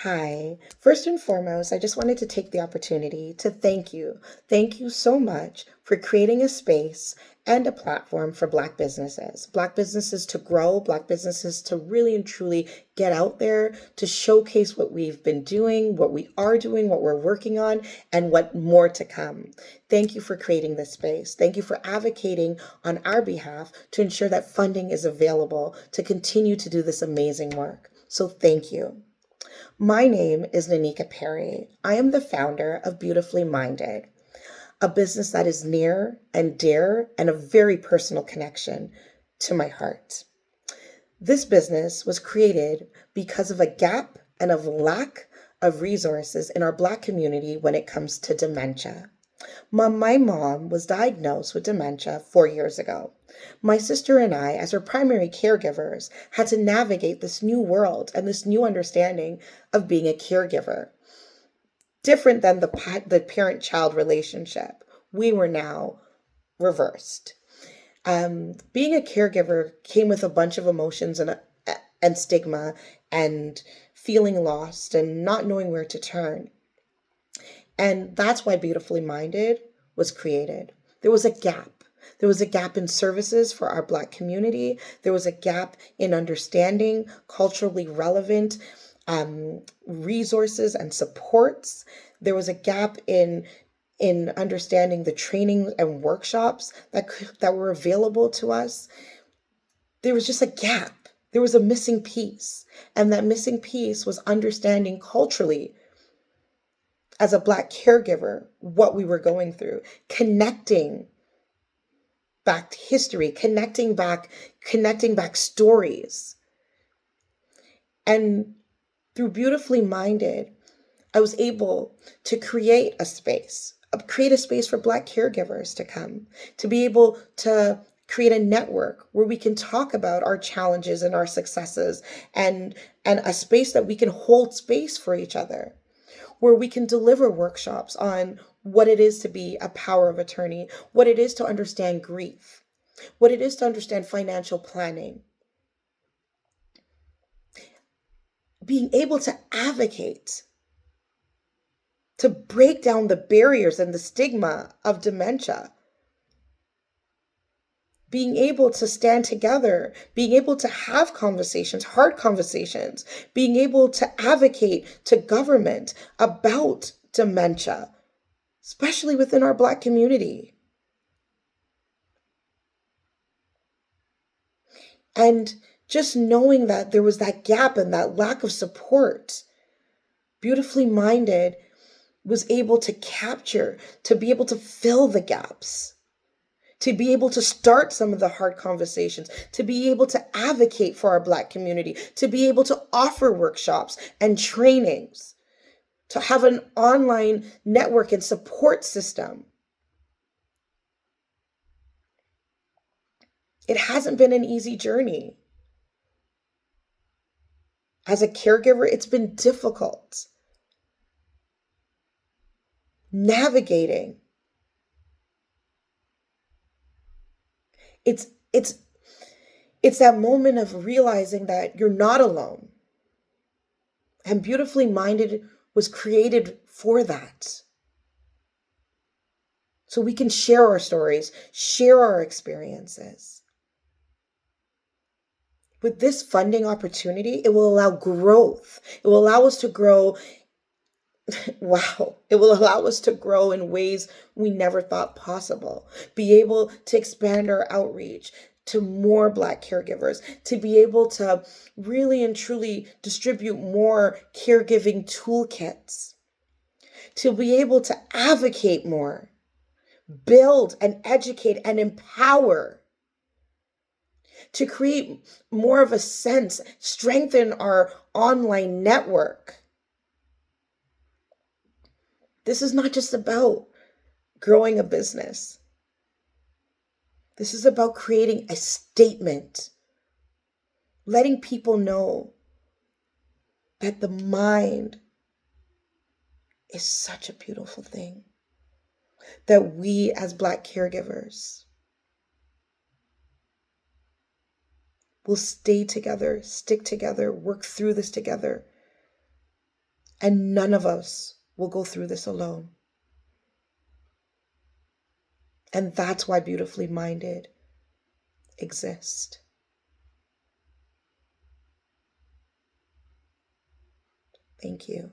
Hi. First and foremost, I just wanted to take the opportunity to thank you. Thank you so much for creating a space and a platform for Black businesses to grow, Black businesses to really and truly get out there, to showcase what we've been doing, what we are doing, what we're working on, and what more to come. Thank you for creating this space. Thank you for advocating on our behalf to ensure that funding is available to continue to do this amazing work. So thank you. My name is Nanika Perry. I am the founder of Beautifully Minded, a business that is near and dear and a very personal connection to my heart. This business was created because of a gap and of lack of resources in our Black community when it comes to dementia. My mom was diagnosed with dementia 4 years ago. My sister and I, as her primary caregivers, had to navigate this new world and this new understanding of being a caregiver. Different than the parent-child relationship, we were now reversed. Being a caregiver came with a bunch of emotions and stigma and feeling lost and not knowing where to turn. And that's why Beautifully Minded was created. There was a gap. There was a gap in services for our Black community. There was a gap in understanding culturally relevant resources and supports. There was a gap in understanding the training and workshops that were available to us. There was just a gap. There was a missing piece. And that missing piece was understanding culturally, as a Black caregiver, what we were going through, connecting back to history, connecting back stories. And through Beautifully Minded, I was able to create a space for Black caregivers to come, to be able to create a network where we can talk about our challenges and our successes, and a space that we can hold space for each other, where we can deliver workshops on what it is to be a power of attorney, what it is to understand grief, what it is to understand financial planning. Being able to advocate, to break down the barriers and the stigma of dementia. Being able to stand together, being able to have conversations, hard conversations, being able to advocate to government about dementia, especially within our Black community. And just knowing that there was that gap and that lack of support, Beautifully Minded was able to capture, to be able to fill the gaps, to be able to start some of the hard conversations, to be able to advocate for our Black community, to be able to offer workshops and trainings, to have an online network and support system. It hasn't been an easy journey. As a caregiver, it's been difficult navigating. It's that moment of realizing that you're not alone. And Beautifully Minded was created for that. So we can share our stories, share our experiences. With this funding opportunity, it will allow growth. It will allow us to grow. Wow. It will allow us to grow in ways we never thought possible. Be able to expand our outreach to more Black caregivers, to be able to really and truly distribute more caregiving toolkits, to be able to advocate more, build and educate and empower, to create more of a sense, strengthen our online network. This is not just about growing a business. This is about creating a statement, letting people know that the mind is such a beautiful thing, that we as Black caregivers will stay together, stick together, work through this together, And none of us will go through this alone. And that's why Beautifully Minded exists. Thank you.